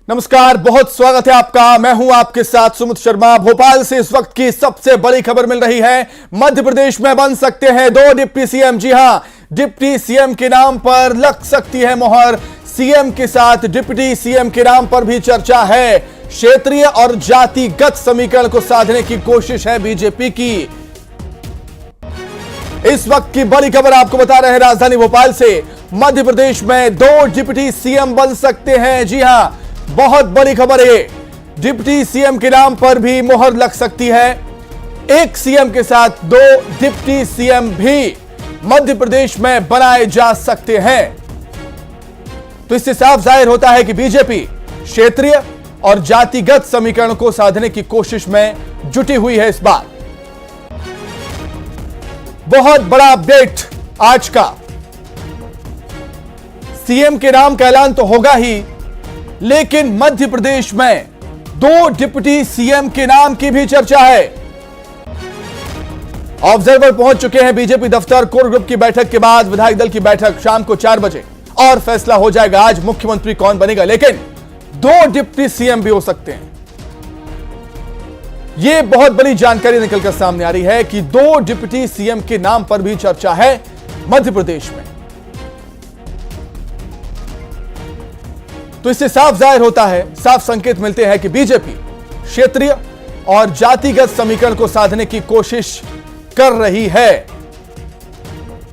नमस्कार, बहुत स्वागत है आपका। मैं हूं आपके साथ सुमित शर्मा। भोपाल से इस वक्त की सबसे बड़ी खबर मिल रही है। मध्य प्रदेश में बन सकते हैं 2 डिप्टी सीएम। जी हां, डिप्टी सीएम के नाम पर लग सकती है मोहर। सीएम के साथ डिप्टी सीएम के नाम पर भी चर्चा है। क्षेत्रीय और जातिगत समीकरण को साधने की कोशिश है बीजेपी की। इस वक्त की बड़ी खबर आपको बता रहे हैं राजधानी भोपाल से। मध्य प्रदेश में 2 डिप्टी सीएम बन सकते हैं। जी हां, बहुत बड़ी खबर है। डिप्टी सीएम के नाम पर भी मोहर लग सकती है। एक सीएम के साथ 2 डिप्टी सीएम भी मध्य प्रदेश में बनाए जा सकते हैं। तो इससे साफ जाहिर होता है कि बीजेपी क्षेत्रीय और जातिगत समीकरण को साधने की कोशिश में जुटी हुई है। इस बार बहुत बड़ा अपडेट आज का। सीएम के नाम का ऐलान तो होगा ही, लेकिन मध्य प्रदेश में 2 डिप्टी सीएम के नाम की भी चर्चा है। ऑब्जर्वर पहुंच चुके हैं बीजेपी दफ्तर। कोर ग्रुप की बैठक के बाद विधायक दल की बैठक शाम को 4 बजे और फैसला हो जाएगा आज मुख्यमंत्री कौन बनेगा। लेकिन 2 डिप्टी सीएम भी हो सकते हैं। यह बहुत बड़ी जानकारी निकलकर सामने आ रही है कि 2 डिप्टी सीएम के नाम पर भी चर्चा है मध्य प्रदेश में। तो इससे साफ जाहिर होता है, साफ संकेत मिलते हैं कि बीजेपी क्षेत्रीय और जातिगत समीकरण को साधने की कोशिश कर रही है।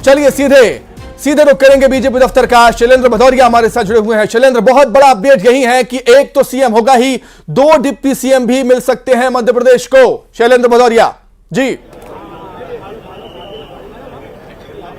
चलिए सीधे रुक करेंगे बीजेपी दफ्तर का। शैलेंद्र भदौरिया हमारे साथ जुड़े हुए हैं। शैलेंद्र, बहुत बड़ा अपडेट यही है कि एक तो सीएम होगा ही, 2 डिप्टी सीएम भी मिल सकते हैं मध्य प्रदेश को। शैलेंद्र भदौरिया जी।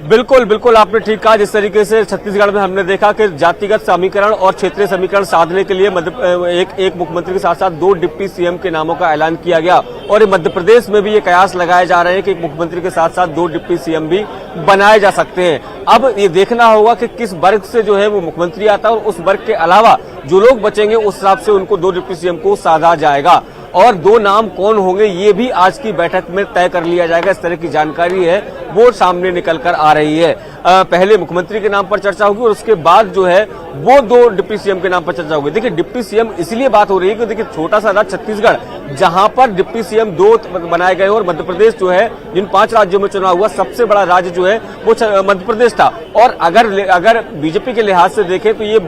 बिल्कुल आपने ठीक कहा। जिस तरीके से छत्तीसगढ़ में हमने देखा कि जातिगत समीकरण और क्षेत्रीय समीकरण साधने के लिए एक मुख्यमंत्री के साथ साथ 2 डिप्टी सीएम के नामों का ऐलान किया गया, और मध्य प्रदेश में भी ये कयास लगाए जा रहे हैं कि एक मुख्यमंत्री के साथ साथ 2 डिप्टी सीएम भी बनाए जा सकते हैं। अब ये देखना होगा कि किस वर्ग से जो है वो मुख्यमंत्री आता है, और उस वर्ग के अलावा जो लोग बचेंगे उस हिसाब से उनको 2 डिप्टी सीएम को साधा जाएगा। और 2 नाम कौन होंगे ये भी आज की बैठक में तय कर लिया जाएगा। इस तरह की जानकारी है वो सामने निकल कर आ रही है। पहले मुख्यमंत्री के नाम पर चर्चा होगी और उसके बाद जो है वो 2 डिप्टी सीएम के नाम पर चर्चा होगी। देखिए, डिप्टी सीएम इसलिए बात हो रही है कि देखिए, छोटा सा राज्य छत्तीसगढ़ जहां पर डिप्टी सीएम 2 बनाए गए, और मध्य प्रदेश जो है जिन 5 राज्यों में चुनाव हुआ सबसे बड़ा राज्य जो है वो मध्य प्रदेश था। और अगर बीजेपी के लिहाज से देखें तो ये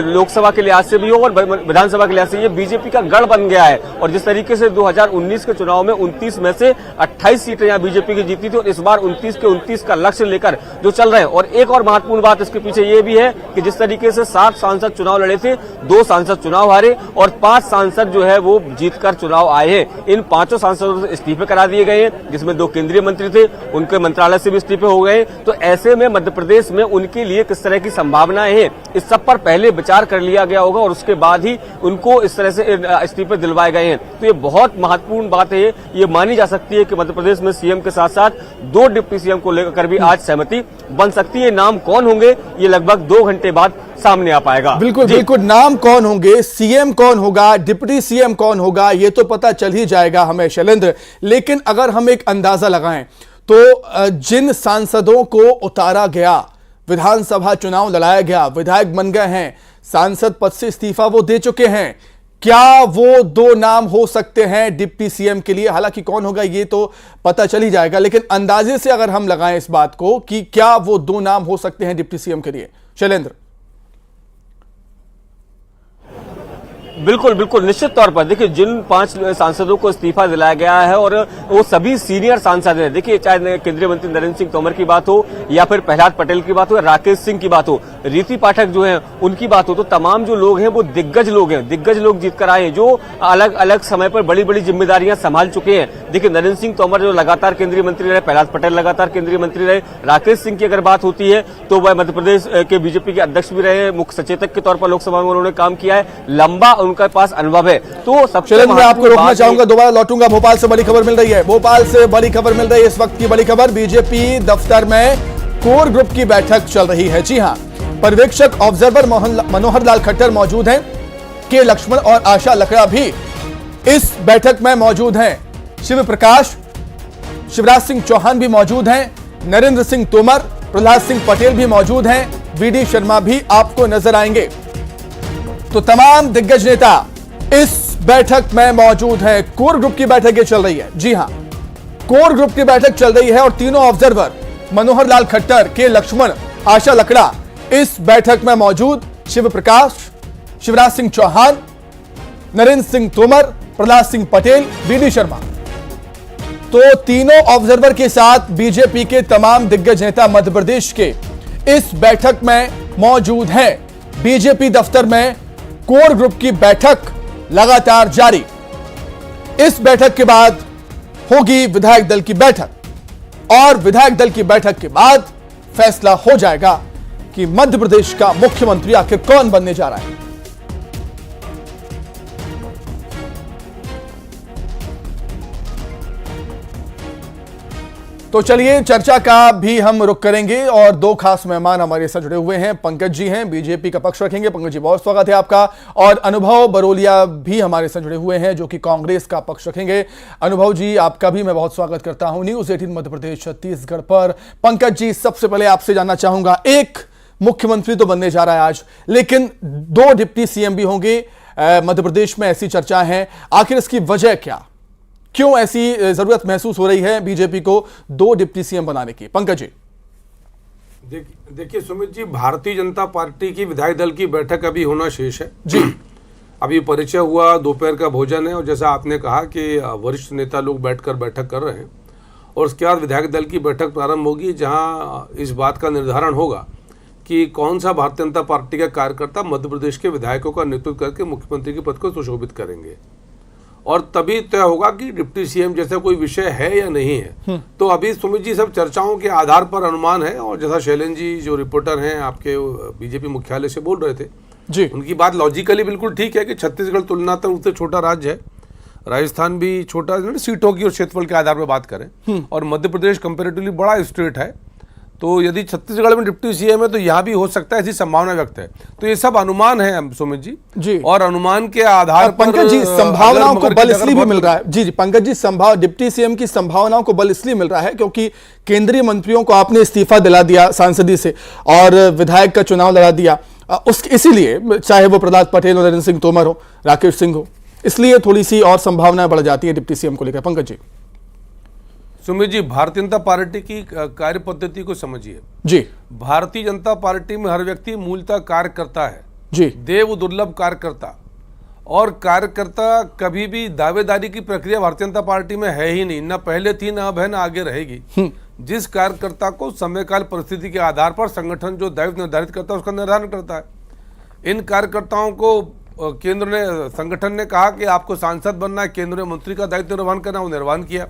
लोकसभा के लिहाज से भी हो और विधानसभा के लिहाज से ये बीजेपी का गढ़ बन गया है। और जिस तरीके से 2019 के चुनाव में 29 में से 28 सीटें यहाँ बीजेपी की जीती थी, और इस बार 29 के 29 का लक्ष्य लेकर जो चल रहे हैं। और एक और महत्वपूर्ण बात इसके पीछे ये भी है कि जिस तरीके से 7 सांसद चुनाव लड़े थे, 2 सांसद चुनाव हारे और 5 सांसद जो है वो जीतकर चुनाव आए हैं। इन 5 सांसदों से इस्तीफे करा दिए गए हैं, जिसमें 2 केंद्रीय मंत्री थे, उनके मंत्रालय से भी इस्तीफे हो गए। तो ऐसे में मध्य प्रदेश में उनके लिए किस तरह की संभावनाएं हैं, इस सब पर पहले विचार कर लिया गया होगा, और उसके बाद ही उनको इस तरह से इस्तीफे दिलवाए गए हैं। तो ये बहुत महत्वपूर्ण बात है। ये मानी जा सकती है कि मध्य प्रदेश में सीएम के साथ साथ 2 डिप्टी सीएम को लेकर भी आज सहमति बन सकती है। नाम कौन होंगे ये लगभग 2 घंटे बाद सामने आ पाएगा। बिल्कुल नाम कौन होंगे, सीएम कौन होगा, डिप्टी सीएम कौन होगा, ये तो पता चल ही जाएगा हमें शैलेंद्र। लेकिन अगर हम एक अंदाजा लगाएं तो जिन सांसदों को उतारा गया, विधानसभा चुनाव लड़ाया गया, विधायक बन गए हैं, सांसद पद से इस्तीफा वो दे चुके हैं, क्या वो 2 नाम हो सकते हैं डिप्टी सीएम के लिए? हालांकि कौन होगा ये तो पता चल ही जाएगा, लेकिन अंदाजे से अगर हम लगाएं इस बात को कि क्या वो 2 नाम हो सकते हैं डिप्टी सीएम के लिए, शैलेंद्र? बिल्कुल निश्चित तौर पर देखिए, जिन 5 सांसदों को इस्तीफा दिलाया गया है और वो सभी सीनियर सांसद हैं। देखिए, चाहे केंद्रीय मंत्री नरेंद्र सिंह तोमर की बात हो, या फिर प्रहलाद पटेल की बात हो, या राकेश सिंह की बात हो, रीति पाठक जो है उनकी बात हो, तो तमाम जो लोग हैं वो दिग्गज लोग हैं, दिग्गज लोग जीतकर आए हैं, जो अलग अलग समय पर बड़ी बड़ी जिम्मेदारियां संभाल चुके हैं। देखिए, नरेंद्र सिंह तोमर जो लगातार केंद्रीय मंत्री रहे, प्रहलाद पटेल लगातार केंद्रीय मंत्री रहे, राकेश सिंह की अगर बात होती है तो वह मध्य प्रदेश के बीजेपी के अध्यक्ष भी रहे, मुख्य सचेतक के तौर पर लोकसभा में उन्होंने काम किया है, लंबा उनके पास अनुभव है। तो सबसे मैं आपको रोकना चाहूंगा, दोबारा लौटूंगा। भोपाल से बड़ी खबर मिल रही है, भोपाल से बड़ी खबर मिल रही है। इस वक्त की बड़ी खबर, बीजेपी दफ्तर में कोर ग्रुप की बैठक चल रही है। जी हां, पर्यवेक्षक ऑब्जर्वर मनोहर लाल खट्टर मौजूद हैं, के लक्ष्मण और आशा लकड़ा भी इस बैठक में मौजूद हैं, शिव प्रकाश, शिवराज सिंह चौहान भी मौजूद हैं, नरेंद्र सिंह तोमर, प्रहलाद सिंह पटेल भी मौजूद हैं, वीडी शर्मा भी आपको नजर आएंगे। तो तमाम दिग्गज नेता इस बैठक में मौजूद हैं। कोर ग्रुप की बैठक ये चल रही है। जी हां, कोर ग्रुप की बैठक चल रही है और तीनों ऑब्जर्वर मनोहर लाल खट्टर, के लक्ष्मण, आशा लकड़ा इस बैठक में मौजूद। शिव प्रकाश, शिवराज सिंह चौहान, नरेंद्र सिंह तोमर, प्रहलाद सिंह पटेल, बीडी शर्मा, तो तीनों ऑब्जर्वर के साथ बीजेपी के तमाम दिग्गज नेता मध्य प्रदेश के इस बैठक में मौजूद हैं। बीजेपी दफ्तर में कोर ग्रुप की बैठक लगातार जारी। इस बैठक के बाद होगी विधायक दल की बैठक और विधायक दल की बैठक के बाद फैसला हो जाएगा कि मध्य प्रदेश का मुख्यमंत्री आखिर कौन बनने जा रहा है। तो चलिए चर्चा का भी हम रुख करेंगे और दो खास मेहमान हमारे साथ जुड़े हुए हैं। पंकज जी हैं, बीजेपी का पक्ष रखेंगे। पंकज जी, बहुत स्वागत है आपका। और अनुभव बरोलिया भी हमारे साथ जुड़े हुए हैं जो कि कांग्रेस का पक्ष रखेंगे। अनुभव जी, आपका भी मैं बहुत स्वागत करता हूं न्यूज़ 18 मध्य प्रदेश छत्तीसगढ़ पर। पंकज जी, सबसे पहले आपसे जानना चाहूंगा, एक मुख्यमंत्री तो बनने जा रहा है आज, लेकिन दो डिप्टी सीएम भी होंगे मध्य प्रदेश में, ऐसी चर्चा है। आखिर इसकी वजह क्या, क्यों ऐसी जरूरत महसूस हो रही है बीजेपी को दो डिप्टी सीएम बनाने की? पंकज जी। देखिए सुमित जी, भारतीय जनता पार्टी की विधायक दल की बैठक अभी होना शेष है जी। अभी परिचय हुआ, दोपहर का भोजन है और जैसा आपने कहा कि वरिष्ठ नेता लोग बैठकर बैठक कर रहे हैं और उसके बाद विधायक दल की बैठक प्रारंभ होगी जहां इस बात का निर्धारण होगा कि कौन सा भारतीय जनता पार्टी का कार्यकर्ता मध्य प्रदेश के विधायकों का नेतृत्व करके मुख्यमंत्री के पद को सुशोभित करेंगे और तभी तय होगा कि डिप्टी सीएम जैसा कोई विषय है या नहीं है। तो अभी सुमित जी सब चर्चाओं के आधार पर अनुमान है और जैसा शैलेंद्र जी जो रिपोर्टर हैं आपके बीजेपी मुख्यालय से बोल रहे थे जी, उनकी बात लॉजिकली बिल्कुल ठीक है कि छत्तीसगढ़ तुलनात्मक रूप से छोटा राज्य है, राजस्थान भी छोटा, सीटों की और क्षेत्रफल के आधार पर बात करें और मध्य प्रदेश कंपेरेटिवली बड़ा स्टेट है, तो यदि छत्तीसगढ़ में डिप्टी सीएम है तो यहाँ भी हो सकता है, ऐसी संभावना व्यक्त है। तो ये सब अनुमान है सुमित जी और अनुमान के आधार पर पंकज जी संभावनाओं को बल इसलिए भी मिल रहा है। जी पंकज जी, डिप्टी सीएम की संभावनाओं को बल इसलिए मिल रहा है क्योंकि केंद्रीय मंत्रियों को आपने इस्तीफा दिला दिया सांसदी से और विधायक का चुनाव लड़ा दिया, इसीलिए चाहे वो प्रहलाद पटेल हो, नरेंद्र सिंह तोमर हो, राकेश सिंह हो, इसलिए थोड़ी सी और संभावनाएं बढ़ जाती है डिप्टी सीएम को लेकर। पंकज जी। सुमित जी, भारतीय जनता पार्टी की कार्य पद्धति को समझिए जी। भारतीय जनता पार्टी में हर व्यक्ति मूलतः कार्य करता है जी, देव दुर्लभ कार्यकर्ता, और कार्यकर्ता कभी भी दावेदारी की प्रक्रिया भारतीय जनता पार्टी में है ही नहीं, न पहले थी, न अब है, न आगे रहेगी। जिस कार्यकर्ता को समय काल परिस्थिति के आधार पर संगठन जो दायित्व निर्धारित करता है उसका निर्धारण करता है। इन कार्यकर्ताओं को केंद्र ने, संगठन ने कहा कि आपको सांसद बनना है, केंद्रीय मंत्री का दायित्व निर्वहन करना, वो निर्वहन किया।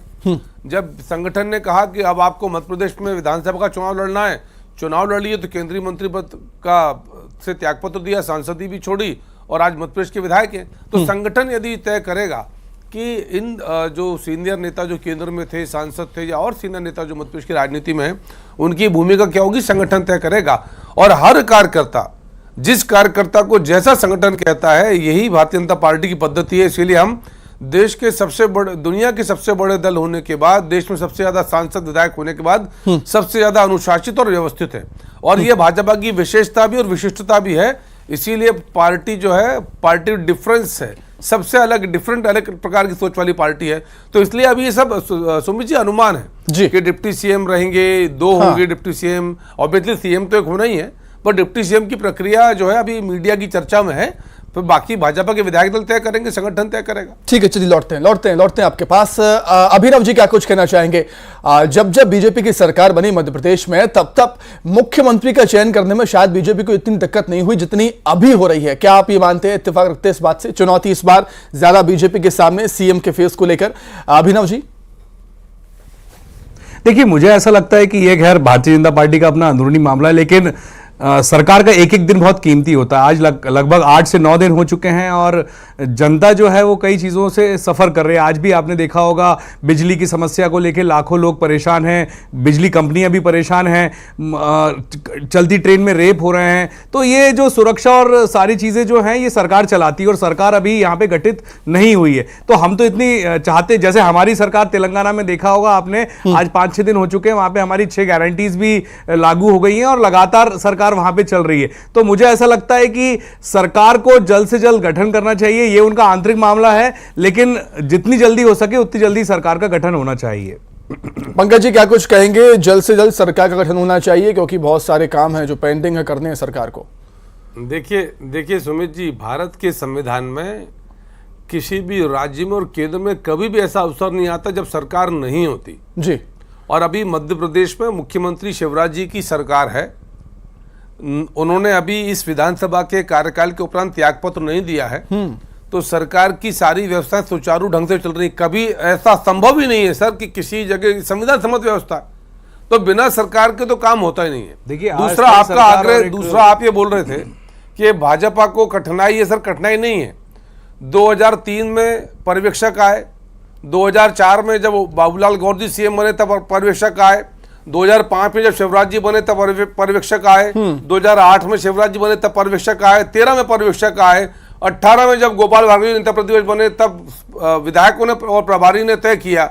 जब संगठन ने कहा कि अब आपको मध्य प्रदेश में विधानसभा का चुनाव लड़ना है, चुनाव लड़ लिए, तो केंद्रीय मंत्री पद का से त्यागपत्र दिया, सांसदी भी छोड़ी और आज मध्य प्रदेश के विधायक हैं। तो संगठन यदि तय करेगा कि इन जो सीनियर नेता जो केंद्र में थे, सांसद थे या और सीनियर नेता जो मध्य प्रदेश की राजनीति में है, उनकी भूमिका क्या होगी, संगठन तय करेगा। और हर कार्यकर्ता, जिस कार्यकर्ता को जैसा संगठन कहता है, यही भारतीय जनता पार्टी की पद्धति है। इसीलिए हम देश के सबसे बड़े, दुनिया के सबसे बड़े दल होने के बाद, देश में सबसे ज्यादा सांसद विधायक होने के बाद सबसे ज्यादा अनुशासित और व्यवस्थित है। और ये भाजपा की विशेषता भी और विशिष्टता भी है। इसीलिए पार्टी जो है, पार्टी डिफरेंस है, सबसे अलग डिफरेंट अलग प्रकार की सोच वाली पार्टी है। तो इसलिए अभी ये सब सुमित जी अनुमान है कि डिप्टी सीएम रहेंगे, दो होंगे डिप्टी सीएम, ऑब्वियसली सीएम तो एक होना ही है, पर डिप्टी सीएम की प्रक्रिया जो है अभी मीडिया की चर्चा में है, फिर बाकी भाजपा के विधायक दल तय करेंगे, संगठन तय करेगा। ठीक है, चलिए लौटते हैं आपके पास। अभिनव जी क्या कुछ कहना चाहेंगे? जब बीजेपी की सरकार बनी मध्य प्रदेश में, तब मुख्यमंत्री का चयन करने में शायद बीजेपी को इतनी दिक्कत नहीं हुई जितनी अभी हो रही है। क्या आप ये मानते हैं, इत्तेफाक रखते हैं इस बात से? चुनौती इस बार ज्यादा बीजेपी के सामने सीएम के फेस को लेकर। अभिनव जी। देखिए, मुझे ऐसा लगता है कि ये खैर भारतीय जनता पार्टी का अपना अंदरूनी मामला है, लेकिन सरकार का एक एक दिन बहुत कीमती होता है। आज लगभग 8 से 9 दिन हो चुके हैं और जनता जो है वो कई चीज़ों से सफ़र कर रही है। आज भी आपने देखा होगा बिजली की समस्या को लेकर लाखों लोग परेशान हैं, बिजली कंपनियां भी परेशान हैं, चलती ट्रेन में रेप हो रहे हैं। तो ये जो सुरक्षा और सारी चीज़ें जो हैं ये सरकार चलाती है और सरकार अभी यहाँ पे गठित नहीं हुई है। तो हम तो इतनी चाहते, जैसे हमारी सरकार तेलंगाना में देखा होगा आपने, आज 5-6 दिन हो चुके हैं, वहाँ पर हमारी 6 गारंटीज भी लागू हो गई हैं और लगातार सरकार सरकार वहां पे चल रही है। तो मुझे ऐसा लगता है कि सरकार को जल्द से जल्द गठन करना चाहिए, ये उनका आंतरिक मामला है, लेकिन जितनी जल्दी हो सके उतनी जल्दी सरकार का गठन होना चाहिए। पंकज जी क्या कुछ कहेंगे? जल्द से जल्द सरकार का गठन होना चाहिए क्योंकि बहुत सारे काम हैं जो पेंडिंग है करने हैं सरकार को। देखिए सुमित जी, भारत के संविधान में किसी भी राज्य में और केंद्र में कभी भी ऐसा अवसर नहीं आता जब सरकार नहीं होती जी। और अभी मध्य प्रदेश में मुख्यमंत्री शिवराज जी की सरकार है। उन्होंने अभी इस विधानसभा के कार्यकाल के उपरांत त्यागपत्र नहीं दिया है, तो सरकार की सारी व्यवस्थाएं सुचारू ढंग से चल रही। कभी ऐसा संभव ही नहीं है सर कि किसी जगह संविधान सम्मत व्यवस्था, तो बिना सरकार के तो काम होता ही नहीं है। देखिए, दूसरा आपका आग्रह, दूसरा आप ये बोल रहे थे कि भाजपा को कठिनाई है। सर कठिनाई नहीं है। 2003 में पर्यवेक्षक आए, 2004 में जब बाबूलाल गौर जी सीएम बने तब पर्यवेक्षक आए, 2005 में जब शिवराज जी बने तब पर्यवेक्षक आए, 2008 में शिवराज जी बने तब पर्यवेक्षक आए, 13 में पर्यवेक्षक आए, 18 में जब गोपाल भार्गव नेता प्रतिपक्ष बने तब विधायकों ने और प्रभारी ने तय किया।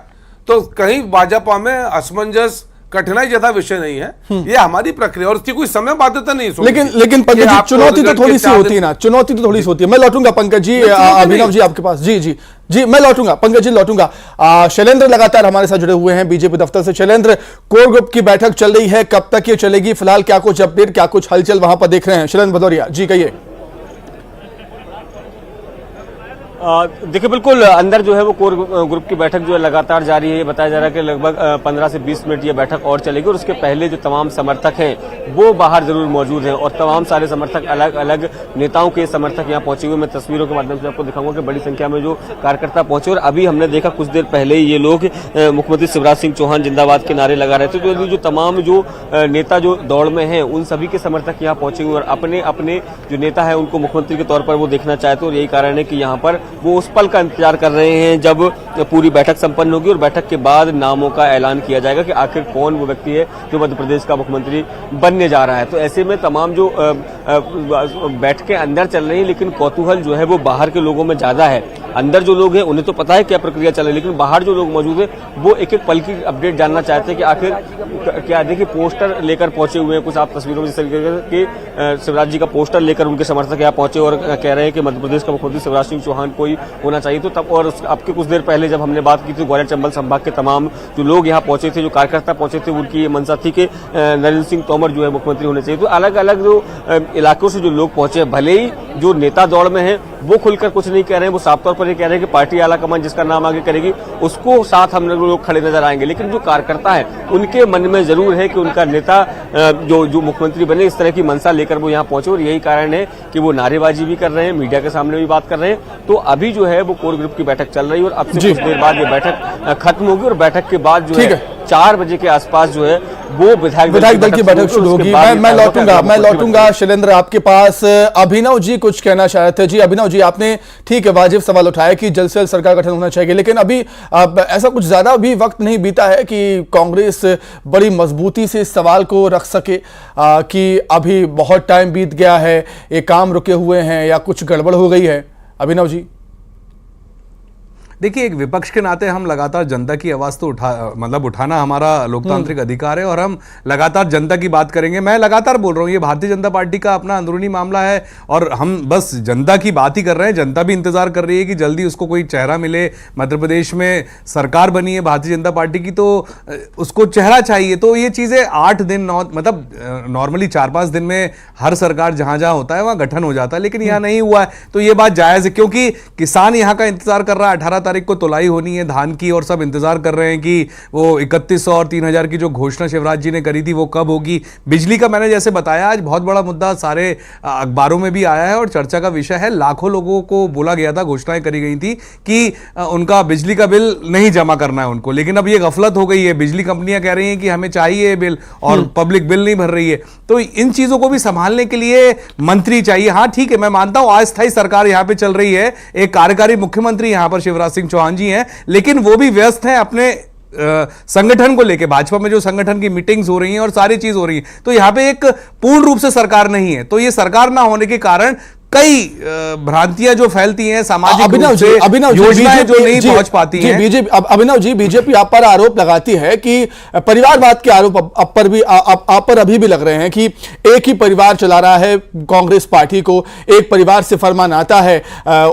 तो कहीं भाजपा में असमंजस, कठिनाई जैसा विषय नहीं है। ये हमारी प्रक्रिया और इसकी कोई समय बाध्यता नहीं है। लेकिन पंकज जी चुनौती तो थोड़ी सी होती है ना, चुनौती तो थोड़ी सी होती है। मैं लौटूंगा पंकज जी, अभिनव जी आपके पास। जी मैं लौटूंगा, पंकज जी लौटूंगा। शैलेंद्र लगातार हमारे साथ जुड़े हुए हैं बीजेपी दफ्तर से। शैलेंद्र, कोर ग्रुप की बैठक चल रही है, कब तक ये चलेगी? फिलहाल क्या कुछ अपडेट, क्या कुछ हलचल वहां पर देख रहे हैं? शैलेंद्र भदौरिया जी कहिए। देखिए बिल्कुल अंदर जो है वो कोर ग्रुप की बैठक जो है लगातार जारी है। ये बताया जा रहा है कि लगभग 15 से 20 मिनट ये बैठक और चलेगी और उसके पहले जो तमाम समर्थक हैं वो बाहर जरूर मौजूद हैं और तमाम सारे समर्थक, अलग अलग नेताओं के समर्थक यहाँ पहुंचे हुए। मैं तस्वीरों के माध्यम से आपको दिखाऊंगा कि बड़ी संख्या में जो कार्यकर्ता पहुंचे और अभी हमने देखा कुछ देर पहले ही ये लोग मुख्यमंत्री शिवराज सिंह चौहान जिंदाबाद के नारे लगा रहे थे। जो तमाम जो नेता जो दौड़ में हैं उन सभी के समर्थक यहाँ पहुंचे हुए और अपने अपने जो नेता है उनको मुख्यमंत्री के तौर पर वो देखना चाहते हैं और यही कारण है कि यहाँ पर वो उस पल का इंतजार कर रहे हैं जब पूरी बैठक संपन्न होगी और बैठक के बाद नामों का ऐलान किया जाएगा कि आखिर कौन वो व्यक्ति है जो मध्य प्रदेश का मुख्यमंत्री बनने जा रहा है। तो ऐसे में तमाम जो बैठकें अंदर चल रही हैं, लेकिन कौतूहल जो है वो बाहर के लोगों में ज्यादा है। अंदर जो लोग हैं उन्हें तो पता है क्या प्रक्रिया चल रही है, लेकिन बाहर जो लोग मौजूद हैं वो एक एक पल की अपडेट जानना चाहते हैं कि आखिर क्या। देखिए पोस्टर लेकर पहुंचे हुए हैं, कुछ आप तस्वीरों में जिस तरीके के शिवराज जी का पोस्टर लेकर उनके समर्थक यहाँ पहुंचे और कह रहे हैं कि मध्य प्रदेश का मुख्यमंत्री शिवराज सिंह चौहान कोई होना चाहिए। तो तब और अब के कुछ देर पहले जब हमने बात की थी ग्वालियर चंबल संभाग के तमाम जो लोग यहाँ पहुंचे थे, जो कार्यकर्ता पहुंचे थे, उनकी मंशा थी कि नरेंद्र सिंह तोमर जो है मुख्यमंत्री होने चाहिए। तो अलग अलग जो इलाकों से जो लोग पहुंचे, भले ही जो नेता दौड़ में है वो खुलकर कुछ नहीं कह रहे हैं, वो साफ तौर पर ये कह रहे हैं कि पार्टी आलाकमान जिसका नाम आगे करेगी उसको साथ हम लोग खड़े नजर आएंगे, लेकिन जो कार्यकर्ता है उनके मन में जरूर है कि उनका नेता जो मुख्यमंत्री बने, इस तरह की मंशा लेकर वो यहाँ पहुंचे और यही कारण है कि वो नारेबाजी भी कर रहे हैं, मीडिया के सामने भी बात कर रहे हैं। तो अभी जो है वो कोर ग्रुप की बैठक चल रही है और अब से कुछ देर बाद ये बैठक खत्म होगी और बैठक के बाद जो है 4 बजे के आसपास जो है वो विधायक दल की बैठक शुरू होगी। मैं लौटूंगा शैलेंद्र आपके पास। अभिनव जी कुछ कहना चाह रहे थे। जी अभिनव जी, आपने ठीक है वाजिब सवाल उठाया कि जल्द से जल्द सरकार गठन होना चाहिए, लेकिन अभी ऐसा कुछ ज्यादा भी वक्त नहीं बीता है कि कांग्रेस बड़ी मजबूती से इस सवाल को रख सके कि अभी बहुत टाइम बीत गया है, ये काम रुके हुए हैं या कुछ गड़बड़ हो गई है। अभिनव जी देखिए, एक विपक्ष के नाते हम लगातार जनता की आवाज तो उठाना हमारा लोकतांत्रिक अधिकार है और हम लगातार जनता की बात करेंगे। मैं लगातार बोल रहा हूं ये भारतीय जनता पार्टी का अपना अंदरूनी मामला है और हम बस जनता की बात ही कर रहे हैं। जनता भी इंतजार कर रही है कि जल्दी उसको कोई चेहरा मिले। मध्य प्रदेश में सरकार बनी है भारतीय जनता पार्टी की, तो उसको चेहरा चाहिए। तो ये चीजें 8 दिन मतलब नॉर्मली 4-5 दिन में हर सरकार जहां जहां होता है वहां गठन हो जाता है, लेकिन यहां नहीं हुआ है। तो ये बात जायज है क्योंकि किसान यहां का इंतजार कर रहा है। 18 तारीख को तुलाई होनी है धान की और सब इंतजार कर रहे हैं कि वो 3100 और 3000 की जो घोषणा शिवराज जी ने करी थी वो कब होगी। बिजली का मैंने जैसे बताया आज बहुत बड़ा मुद्दा सारे अखबारों में भी आया है और चर्चा का विषय है। लाखों लोगों को बोला गया था, घोषणाएं करी गई थी कि उनका बिजली का बिल नहीं जमा करना है उनको, लेकिन अब ये गफलत हो गई है। बिजली कंपनियां कह रही हैं कि हमें चाहिए बिल और पब्लिक बिल नहीं भर रही है। तो इन चीजों को भी संभालने के लिए मंत्री चाहिए। हाँ ठीक है, मैं मानता हूं अस्थायी सरकार यहां पर चल रही है, एक कार्यकारी मुख्यमंत्री यहां पर शिवराज सिंह चौहान जी हैं, लेकिन वो भी व्यस्त हैं अपने संगठन को लेके। भाजपा में जो संगठन की मीटिंग्स हो रही हैं और सारी चीज हो रही है, तो यहां पे एक पूर्ण रूप से सरकार नहीं है। तो ये सरकार ना होने के कारण कई भ्रांतियां जो फैलती हैं सामाजिक अभिनव जी, योजनाएं जो नहीं पहुंच पाती हैं। बीजेपी, अभिनव जी, बीजेपी आप पर आरोप लगाती है कि परिवारवाद के आरोप आप पर अभी भी लग रहे हैं कि एक ही परिवार चला रहा है कांग्रेस पार्टी को, एक परिवार से फरमान आता है,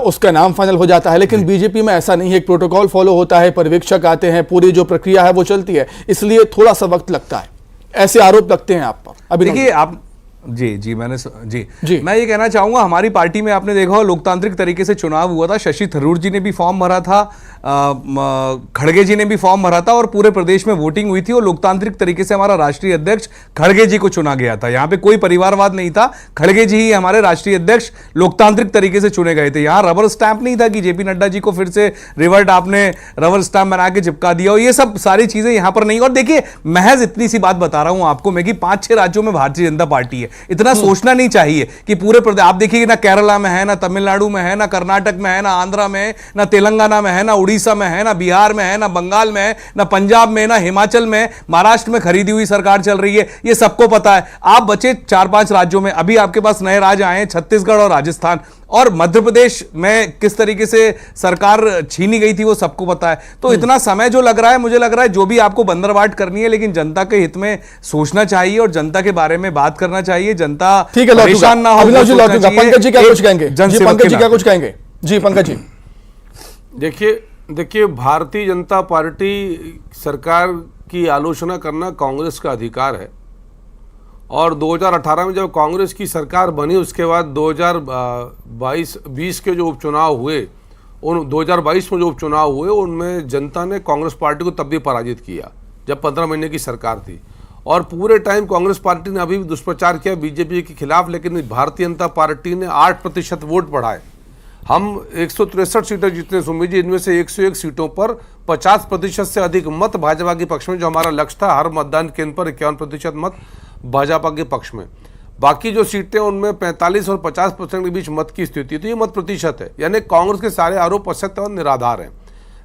उसका नाम फाइनल हो जाता है। लेकिन बीजेपी में ऐसा नहीं है, एक प्रोटोकॉल फॉलो होता है, पर्यवेक्षक आते हैं, पूरी जो प्रक्रिया है वो चलती है, इसलिए थोड़ा सा वक्त लगता है। ऐसे आरोप लगते हैं आप पर। अभी देखिए आप जी मैं ये कहना चाहूंगा, हमारी पार्टी में आपने देखा हो लोकतांत्रिक तरीके से चुनाव हुआ था। शशि थरूर जी ने भी फॉर्म भरा था, खड़गे जी ने भी फॉर्म भरा था और पूरे प्रदेश में वोटिंग हुई थी और लोकतांत्रिक तरीके से हमारा राष्ट्रीय अध्यक्ष खड़गे जी को चुना गया था। यहां पे कोई परिवारवाद नहीं था, खड़गे जी ही हमारे राष्ट्रीय अध्यक्ष लोकतांत्रिक तरीके से चुने गए थे। यहां रबर स्टैंप नहीं था कि जेपी नड्डा जी को फिर से रिवर्ट आपने रबर स्टैंप बना के चिपका दिया, और ये सब सारी चीजें यहां पर नहीं। और देखिए, महज इतनी सी बात बता रहा हूं आपको मैं कि 5-6 राज्यों में भारतीय जनता पार्टी है। इतना सोचना नहीं चाहिए कि पूरे प्रदेश, आप देखिए ना केरला में है, ना तमिलनाडु में है, ना कर्नाटक में है, ना आंध्रा में है, ना तेलंगाना में है, ना उड़ीसा में है, ना बिहार में है, ना बंगाल में है, ना पंजाब में, ना हिमाचल में, महाराष्ट्र में खरीदी हुई सरकार चल रही है, ये सबको पता है। आप बचे 4-5 राज्यों में, अभी आपके पास नए राज्य आए हैं, छत्तीसगढ़ और राजस्थान और मध्य प्रदेश में किस तरीके से सरकार छीनी गई थी वो सबको पता है। तो इतना समय जो लग रहा है, मुझे लग रहा है जो भी आपको बंदरबाट करनी है, लेकिन जनता के हित में सोचना चाहिए और जनता के बारे में बात करना चाहिए। जनता परेशान ना हो। पंकज जी क्या कुछ कहेंगे? पंकज जी क्या कुछ कहेंगे? जी पंकज जी। देखिए भारतीय जनता पार्टी सरकार की आलोचना करना कांग्रेस का अधिकार है, और 2018 में जब कांग्रेस की सरकार बनी उसके बाद 2020 के जो उपचुनाव हुए, उन 2022 में जो उपचुनाव हुए उनमें जनता ने कांग्रेस पार्टी को तब भी पराजित किया जब 15 महीने की सरकार थी। और पूरे टाइम कांग्रेस पार्टी ने अभी भी दुष्प्रचार किया बीजेपी के खिलाफ, लेकिन भारतीय जनता पार्टी ने 8% वोट बढ़ाए। हम 163 सीटें जीतने से उम्मीद, इनमें से 101 सीटों पर 50% से अधिक मत भाजपा के पक्ष में, जो हमारा लक्ष्य था। हर मतदान केंद्र पर 51% मत भाजपा के पक्ष में। बाकी जो सीटें उनमें 45 और 50% के बीच मत की स्थिति, तो ये मत प्रतिशत है, यानी कांग्रेस के सारे आरोप असत्य और निराधार हैं।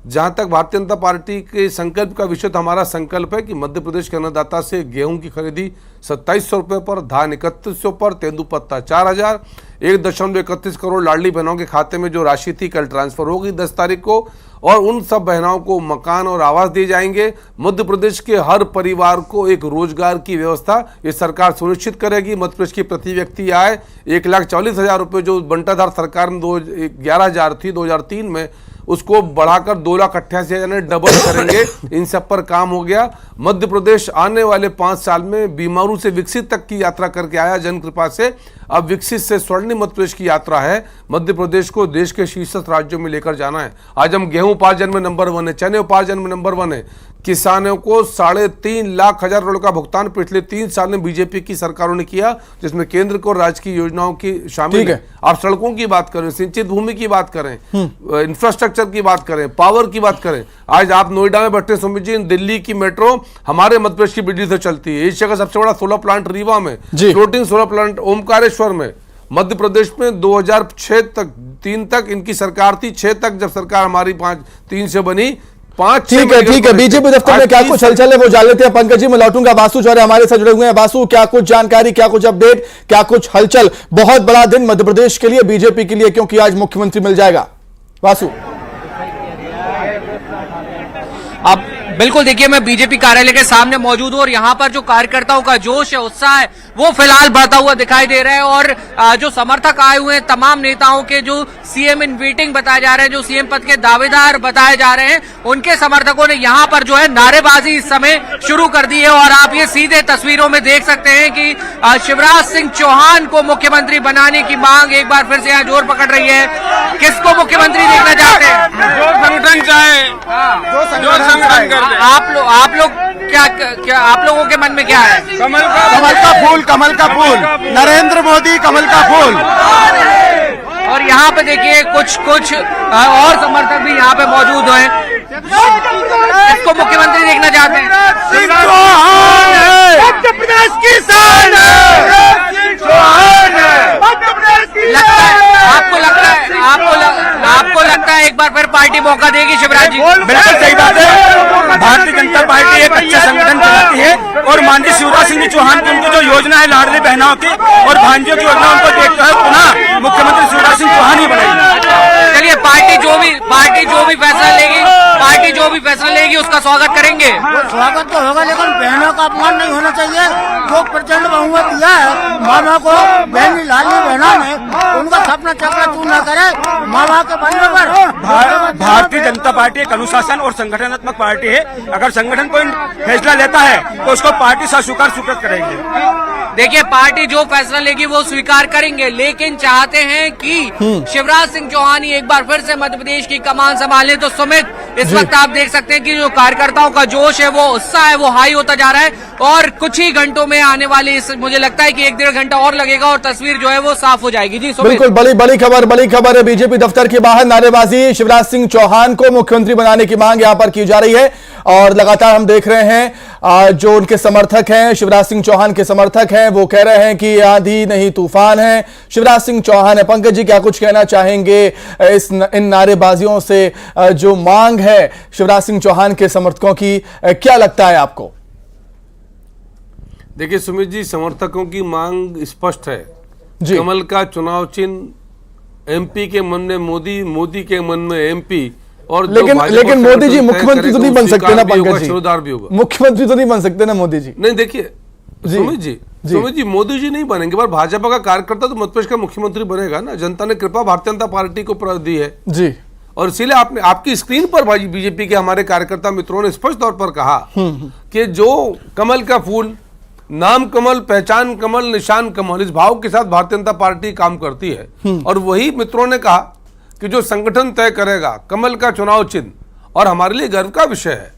जहां तक भारतीय जनता पार्टी के संकल्प का विषय, तो हमारा संकल्प है कि मध्य प्रदेश के अन्नदाता से गेहूं की खरीदी 2700 रुपये पर, धान 3100 पर, तेंदुपत्ता 4000, 1.31 करोड़ लाडली बहनों के खाते में जो राशि थी कल ट्रांसफर होगी 10 तारीख को, और उन सब बहनों को मकान और आवास दिए जाएंगे। मध्य प्रदेश के हर परिवार को एक रोजगार की व्यवस्था ये सरकार सुनिश्चित करेगी। मध्य प्रदेश की प्रति व्यक्ति आय 1,40,000 रुपये जो बंटाधार सरकार में 11,000 थी 2003 में, उसको बढ़ाकर 2,88,000 यानी डबल करेंगे। इन सब पर काम हो गया। मध्य प्रदेश आने वाले 5 साल में बीमारू से विकसित तक की यात्रा करके आया जन कृपा से। अब विकसित से स्वर्णिम मध्य प्रदेश की यात्रा है। मध्य प्रदेश को देश के शीर्ष राज्यों में लेकर जाना है। आज हम गेहूं उपार्जन में नंबर 1 है, चने उपार्जन में नंबर 1 है। किसानों को 3.5 लाख करोड़ का भुगतान पिछले 3 साल में बीजेपी की सरकारों ने किया, जिसमें केंद्र को राज्य की योजनाओं की शामिल है। आप सड़कों की बात करें, सिंचित भूमि की बात करें, इंफ्रास्ट्रक्चर की बात करें, पावर की बात करें। आज आप नोएडा में बैठे सुमित जी, दिल्ली की मेट्रो हमारे मध्य प्रदेश की बिजली से चलती है। एशिया का सबसे बड़ा सोलर प्लांट रीवा में, फ्लोटिंग सोलर प्लांट ओमकारेश्वर में। मध्य प्रदेश में 2003 तक इनकी सरकार थी, 6 तक जब सरकार हमारी 3 से बनी, 5 ठीक है बीजेपी दफ्तर में क्या कुछ हलचल है वो जान लेते हैं। पंकज जी मैं लौटूंगा, वासु चौरे हमारे साथ जुड़े हुए हैं। वासु, क्या कुछ जानकारी, क्या कुछ अपडेट, क्या कुछ हलचल? बहुत बड़ा दिन मध्य प्रदेश के लिए, बीजेपी के लिए, क्योंकि आज मुख्यमंत्री मिल जाएगा। वासु। अब बिल्कुल देखिए, मैं बीजेपी कार्यालय के सामने मौजूद हूं और यहाँ पर जो कार्यकर्ताओं का जोश है, उत्साह है, वो फिलहाल बढ़ता हुआ दिखाई दे रहा है। और जो समर्थक आए हुए हैं, तमाम नेताओं के जो सीएम इन वेटिंग बताए जा रहे हैं, जो सीएम पद के दावेदार बताए जा रहे हैं, उनके समर्थकों ने यहाँ पर जो है नारेबाजी इस समय शुरू कर दी है। और आप ये सीधे तस्वीरों में देख सकते हैं कि शिवराज सिंह चौहान को मुख्यमंत्री बनाने की मांग एक बार फिर से यहाँ जोर पकड़ रही है। किसको मुख्यमंत्री देखना चाहते हैं? जो संगठन चाहे, जो संगठन कर दे। आप लोग क्या आप लोगों के मन में क्या है? कमल का फूल, नरेंद्र मोदी कमल का फूल। और यहाँ पे देखिए कुछ और समर्थक भी यहाँ पे मौजूद हैं। इसको मुख्यमंत्री देखना चाहते हैं। मध्य प्रदेश की शान आपको लगता है एक बार फिर पार्टी मौका देगी शिवराज जी? बिल्कुल सही बात है। भारतीय जनता पार्टी एक अच्छा संगठन चलाती है और माननीय शिवराज सिंह चौहान की उनकी जो योजना है लाडली बहनों की और भांजियों की योजना, उनको देखते हुए पुनः मुख्यमंत्री शिवराज सिंह चौहान ही बनाएंगे। चलिए, पार्टी जो भी फैसला लेगी उसका स्वागत करेंगे। स्वागत तो होगा, लेकिन बहनों का अपमान नहीं होना चाहिए। जो प्रचंड बहुमत दिया है मामा को, बहनी लाली बहना ने, उनका सपना चक्र तू न करे मामा के बनने पर। भारतीय जनता पार्टी एक अनुशासन और संगठनात्मक पार्टी है। अगर संगठन कोई फैसला लेता है तो उसको पार्टी स्वीकृत करेंगे। देखिए, पार्टी जो फैसला लेगी वो स्वीकार करेंगे, लेकिन चाहते हैं कि शिवराज सिंह चौहान ही एक बार फिर से मध्य प्रदेश की कमान संभालें। तो सुमित, इस वक्त आप देख सकते हैं कि जो कार्यकर्ताओं का जोश है, वो उत्साह है, वो हाई होता जा रहा है और कुछ ही घंटों में आने वाले मुझे लगता है कि 1-1.5 घंटा और लगेगा और तस्वीर जो है वो साफ हो जाएगी। जी सुमित। बिल्कुल, बड़ी खबर है। बीजेपी दफ्तर के बाहर नारेबाजी, शिवराज सिंह चौहान को मुख्यमंत्री बनाने की मांग यहां पर की जा रही है और लगातार हम देख रहे हैं जो उनके समर्थक हैं, शिवराज सिंह चौहान के समर्थक हैं, वो कह रहे हैं कि आंधी नहीं तूफान है, शिवराज सिंह चौहान है। पंकज जी, क्या कुछ कहना चाहेंगे इन नारेबाजियों से? जो मांग है शिवराज सिंह चौहान के समर्थकों की, क्या लगता है आपको? देखिए सुमित जी, समर्थकों की मांग स्पष्ट है। जी। कमल का चुनाव चिन्ह, एमपी के मन में मोदी, मोदी के मन में एमपी। और लेकिन मोदी जी मुख्यमंत्री तो नहीं बन सकते ना पंकज जी? शिरोधार भी होगा। मुख्यमंत्री तो नहीं बन सकते ना मोदी जी? नहीं, देखिए सुमित जी, मोदी जी नहीं बनेंगे, पर भाजपा का कार्यकर्ता तो मध्य प्रदेश का मुख्यमंत्री बनेगा ना। जनता ने कृपा भारतीय जनता पार्टी को दी है जी, और इसीलिए आपकी स्क्रीन पर भाई बीजेपी के हमारे कार्यकर्ता मित्रों ने स्पष्ट तौर पर कहा कि जो कमल का फूल, नाम कमल, पहचान कमल, निशान कमल, इस भाव के साथ भारतीय जनता पार्टी काम करती है। और वही मित्रों ने कहा कि जो संगठन तय करेगा कमल का चुनाव चिन्ह, और हमारे लिए गर्व का विषय है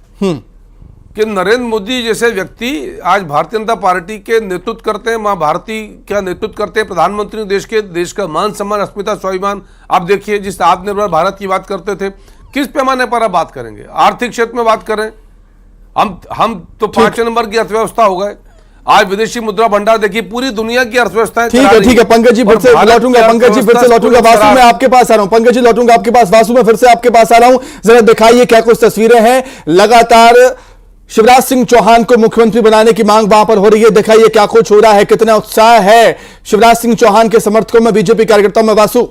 कि नरेंद्र मोदी जैसे व्यक्ति आज भारतीय जनता पार्टी के नेतृत्व करते हैं, मां भारती का नेतृत्व करते हैं, प्रधानमंत्री देश का मान सम्मान, अस्मिता, स्वाभिमान। आप देखिए, जिस आत्मनिर्भर भारत की बात करते थे, किस पैमाने पर आप बात करेंगे? आर्थिक क्षेत्र में बात करें, हम तो 5 नंबर की अर्थव्यवस्था हो गए। आज विदेशी मुद्रा भंडार देखिए, पूरी दुनिया की अर्थव्यवस्था। ठीक है पंकज जी, फिर से लौटूंगा वासु में आपके पास आ रहा हूं। पंकज जी, लौटूंगा आपके पास, वासु में फिर से आपके पास आ रहा हूं। जरा दिखाइए क्या कुछ तस्वीरें हैं। लगातार शिवराज सिंह चौहान को मुख्यमंत्री बनाने की मांग वहां पर हो रही है। दिखाइए क्या कुछ हो रहा है, कितना उत्साह है शिवराज सिंह चौहान के समर्थकों में, बीजेपी कार्यकर्ताओं में। वासु।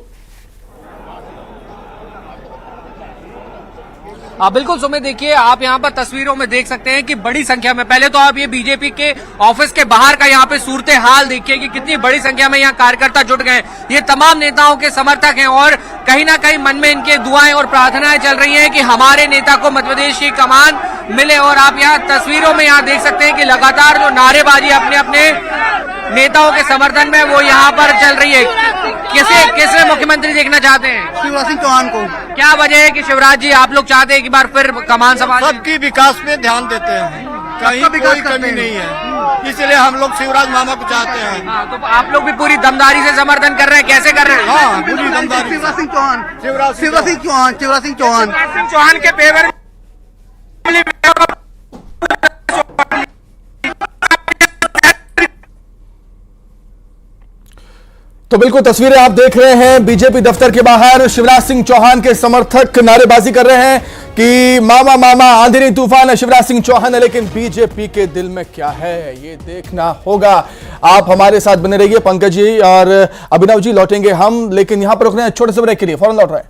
बिल्कुल सुमित, देखिए आप यहाँ पर तस्वीरों में देख सकते हैं कि बड़ी संख्या में, पहले तो आप ये बीजेपी के ऑफिस के बाहर का यहाँ पे सूरत हाल देखिए कि कितनी बड़ी संख्या में यहाँ कार्यकर्ता जुट गए। ये तमाम नेताओं के समर्थक हैं और कहीं ना कहीं मन में इनके दुआएं और प्रार्थनाएं चल रही हैं कि हमारे नेता को मध्य प्रदेश की कमान मिले। और आप यहाँ तस्वीरों में यहाँ देख सकते हैं कि लगातार जो नारेबाजी अपने अपने नेताओं के समर्थन में वो यहाँ पर चल रही है। किसे मुख्यमंत्री देखना चाहते हैं? शिवराज सिंह चौहान को। क्या वजह है कि शिवराज जी आप लोग चाहते हैं कि बार फिर कमान संभालें? सबकी विकास में ध्यान देते हैं, कहीं कोई कमी नहीं है, इसलिए हम लोग शिवराज मामा को चाहते हैं। तो आप लोग भी पूरी दमदारी से समर्थन कर रहे हैं, कैसे कर रहे हैं? हाँ, पूरी दमदारी। शिवराज सिंह चौहान के फेवर तो बिल्कुल तस्वीरें आप देख रहे हैं। बीजेपी दफ्तर के बाहर शिवराज सिंह चौहान के समर्थक नारेबाजी कर रहे हैं कि मामा मामा, आंधी नहीं तूफान है, शिवराज सिंह चौहान है। लेकिन बीजेपी के दिल में क्या है, ये देखना होगा। आप हमारे साथ बने रहिए। पंकज जी और अभिनव जी लौटेंगे हम, लेकिन यहां पर रुक रहे हैं छोटे से ब्रेक के लिए, फौरन लौट रहे हैं।